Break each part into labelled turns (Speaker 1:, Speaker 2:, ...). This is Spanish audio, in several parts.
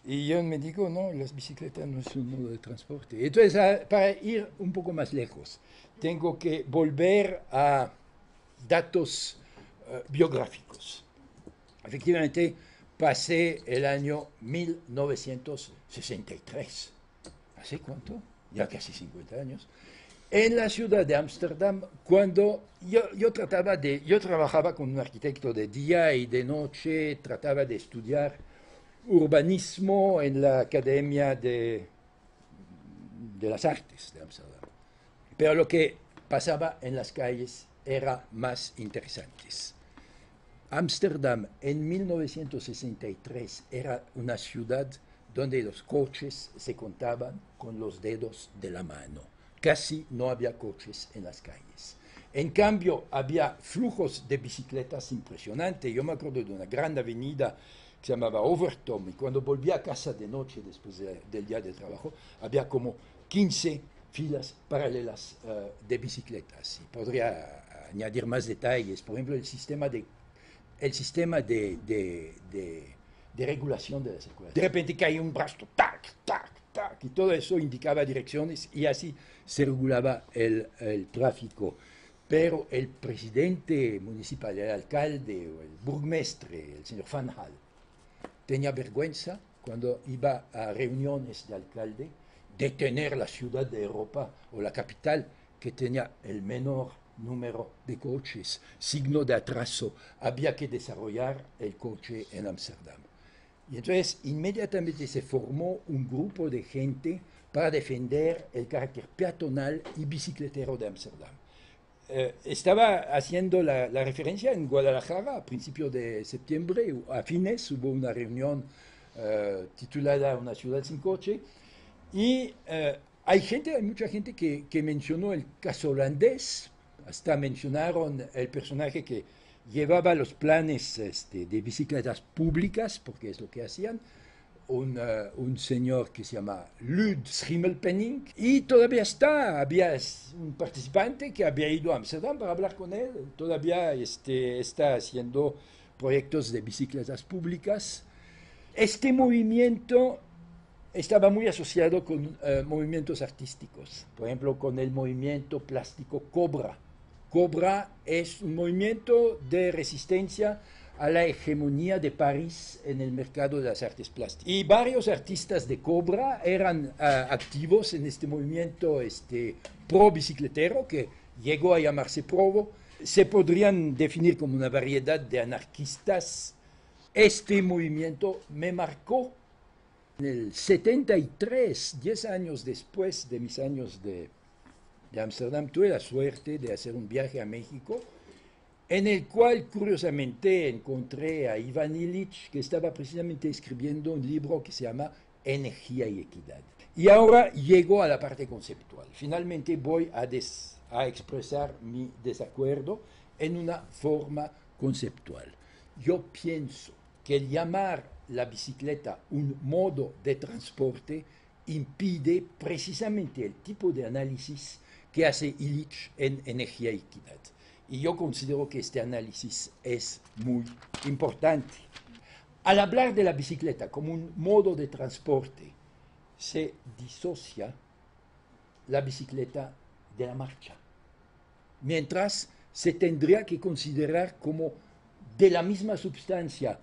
Speaker 1: Y yo me digo, no, las bicicletas no es un modo de transporte. Entonces, para ir un poco más lejos, tengo que volver a datos biográficos. Efectivamente, pasé el año 1963. ¿Hace cuánto? Ya casi 50 años. En la ciudad de Ámsterdam, cuando yo trabajaba con un arquitecto de día y de noche, trataba de estudiar urbanismo en la Academia de las Artes de Ámsterdam. Pero lo que pasaba en las calles era más interesante. Ámsterdam en 1963 era una ciudad donde los coches se contaban con los dedos de la mano. Casi no había coches en las calles. En cambio, había flujos de bicicletas impresionantes. Yo me acuerdo de una gran avenida que se llamaba Overtom, y cuando volví a casa de noche después del día de trabajo, había como 15 filas paralelas de bicicletas. Y podría añadir más detalles. Por ejemplo, el sistema de regulación de la circulación. De repente caía un brazo, tac, tac, tac, y todo eso indicaba direcciones y así se regulaba el tráfico. Pero el presidente municipal, el alcalde o el burgmestre, el señor Van Hal, tenía vergüenza cuando iba a reuniones de alcalde de tener la ciudad de Europa o la capital que tenía el menor número de coches, signo de atraso. Había que desarrollar el coche en Ámsterdam. Y entonces inmediatamente se formó un grupo de gente para defender el carácter peatonal y bicicletero de Ámsterdam. Estaba haciendo la referencia en Guadalajara a principios de septiembre, a fines hubo una reunión titulada Una ciudad sin coche, y hay mucha gente que mencionó el caso holandés, hasta mencionaron el personaje que llevaba los planes de bicicletas públicas, porque es lo que hacían, un señor que se llama Lud Schimmelpenninck, y todavía había un participante que había ido a Amsterdam para hablar con él, todavía está haciendo proyectos de bicicletas públicas. Este movimiento estaba muy asociado con movimientos artísticos, por ejemplo, con el movimiento plástico Cobra. Cobra es un movimiento de resistencia a la hegemonía de París en el mercado de las artes plásticas. Y varios artistas de Cobra eran activos en este movimiento pro bicicletero, que llegó a llamarse Provo. Se podrían definir como una variedad de anarquistas. Este movimiento me marcó. En el 73, 10 años después de mis años de Ámsterdam, tuve la suerte de hacer un viaje a México, en el cual curiosamente encontré a Iván Illich, que estaba precisamente escribiendo un libro que se llama Energía y Equidad. Y ahora llego a la parte conceptual. Finalmente voy a expresar mi desacuerdo en una forma conceptual. Yo pienso que el llamar la bicicleta un modo de transporte impide precisamente el tipo de análisis que hace Illich en Energía y Equidad. Y yo considero que este análisis es muy importante. Al hablar de la bicicleta como un modo de transporte, se disocia la bicicleta de la marcha, mientras se tendría que considerar como de la misma sustancia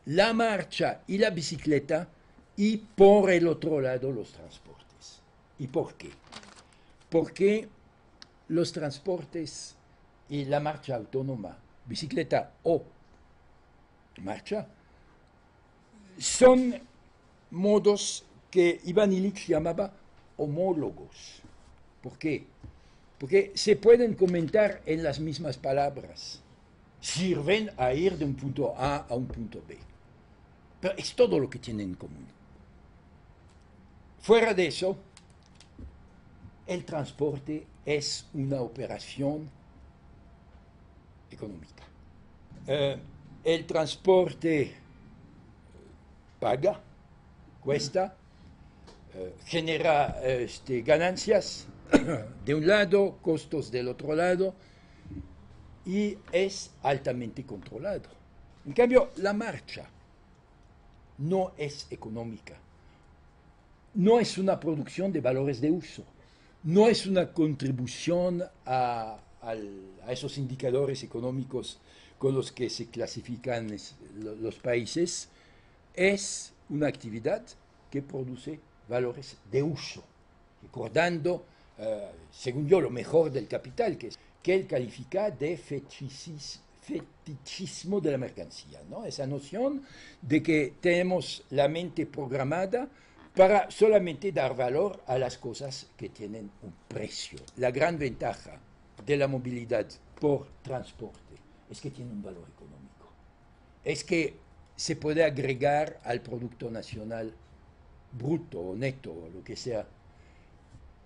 Speaker 1: la marcha y la bicicleta, y por el otro lado los transportes. ¿Y por qué? Porque los transportes y la marcha autónoma, bicicleta o marcha, son modos que Iván Illich llamaba homólogos. ¿Por qué? Porque se pueden comentar en las mismas palabras. Sirven a ir de un punto A a un punto B. Pero es todo lo que tienen en común. Fuera de eso, el transporte es una operación económica. El transporte paga, cuesta, genera ganancias de un lado, costos del otro lado, y es altamente controlado. En cambio, la marcha no es económica, no es una producción de valores de uso, no es una contribución a esos indicadores económicos con los que se clasifican los países, es una actividad que produce valores de uso, recordando, según yo, lo mejor del capital, que él califica de fetichismo de la mercancía, ¿no? Esa noción de que tenemos la mente programada para solamente dar valor a las cosas que tienen un precio. La gran ventaja de la movilidad por transporte es que tiene un valor económico, es que se puede agregar al Producto Nacional bruto o neto o lo que sea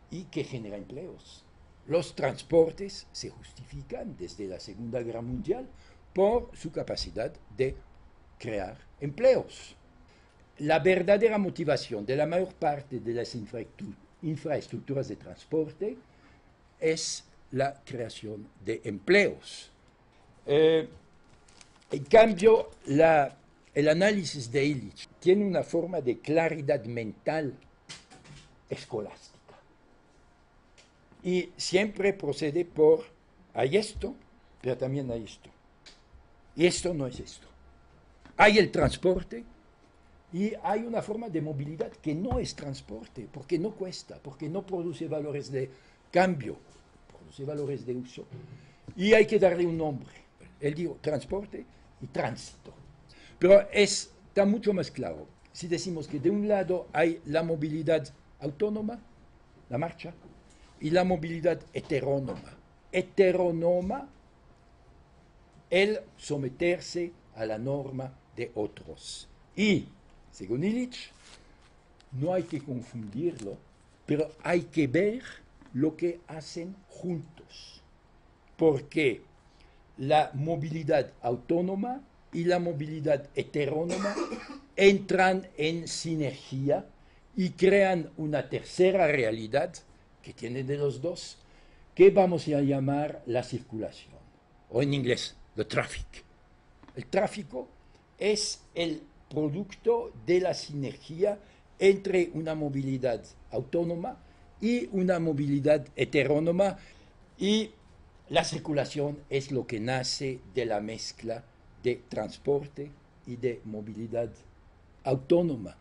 Speaker 1: y que genera empleos. Los transportes se justifican desde la Segunda Guerra Mundial por su capacidad de crear empleos. La verdadera motivación de la mayor parte de las infraestructuras de transporte es la creación de empleos. En cambio, el análisis de Illich tiene una forma de claridad mental escolástica. Y siempre procede hay esto, pero también hay esto. Y esto no es esto. Hay el transporte y hay una forma de movilidad que no es transporte, porque no cuesta, porque no produce valores de cambio, produce valores de uso. Y hay que darle un nombre. Él dijo transporte y tránsito. Pero está mucho más claro si decimos que de un lado hay la movilidad autónoma, la marcha, y la movilidad heterónoma. Heterónoma, el someterse a la norma de otros. Y, según Illich, no hay que confundirlo, pero hay que ver lo que hacen juntos. Porque la movilidad autónoma y la movilidad heterónoma entran en sinergia y crean una tercera realidad que tiene de los dos, que vamos a llamar la circulación, o en inglés, the traffic. El tráfico es el producto de la sinergia entre una movilidad autónoma y una movilidad heterónoma, y la circulación es lo que nace de la mezcla de transporte y de movilidad autónoma.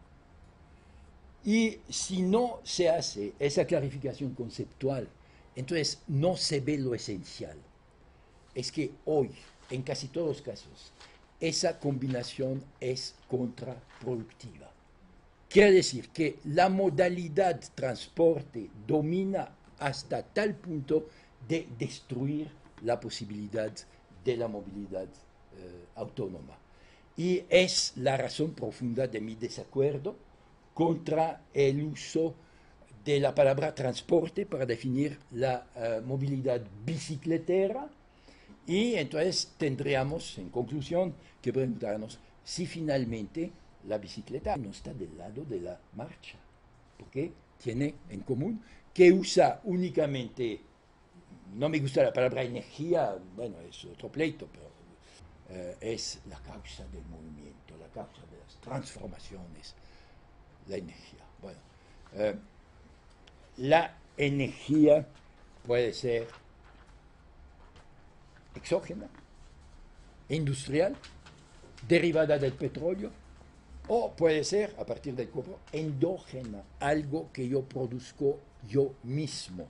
Speaker 1: Y si no se hace esa clarificación conceptual, entonces no se ve lo esencial. Es que hoy, en casi todos los casos, esa combinación es contraproductiva. Quiere decir que la modalidad transporte domina hasta tal punto de destruir la posibilidad de la movilidad autónoma. Y es la razón profunda de mi desacuerdo contra el uso de la palabra transporte para definir la movilidad bicicletera, y entonces tendríamos, en conclusión, que preguntarnos si finalmente la bicicleta no está del lado de la marcha, porque tiene en común que usa únicamente, no me gusta la palabra energía, bueno, es otro pleito, pero es la causa del movimiento, la causa de las transformaciones, la energía. Bueno, la energía puede ser exógena, industrial, derivada del petróleo, o puede ser, a partir del cuerpo, endógena, algo que yo produzco yo mismo.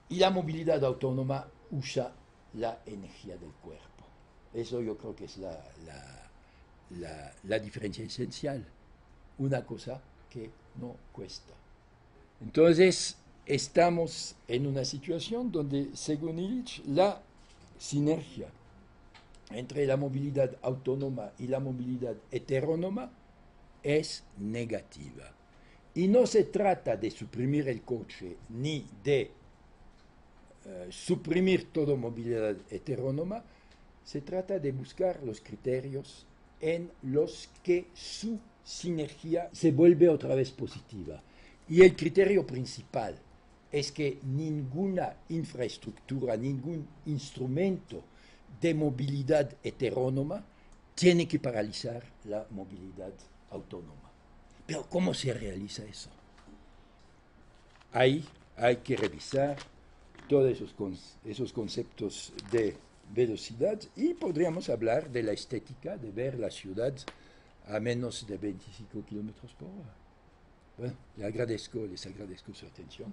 Speaker 1: Y la movilidad autónoma usa la energía del cuerpo. Eso yo creo que es la diferencia esencial. Una cosa que no cuesta. Entonces, estamos en una situación donde, según Illich, la sinergia entre la movilidad autónoma y la movilidad heterónoma es negativa. Y no se trata de suprimir el coche ni de suprimir toda movilidad heterónoma, se trata de buscar los criterios en los que su sinergia se vuelve otra vez positiva. Y el criterio principal es que ninguna infraestructura, ningún instrumento de movilidad heterónoma tiene que paralizar la movilidad autónoma. Pero ¿cómo se realiza eso? Ahí hay que revisar todos esos conceptos de velocidad y podríamos hablar de la estética, de ver la ciudad a menos de 25 kilómetros por hora. Bueno, les agradezco su atención.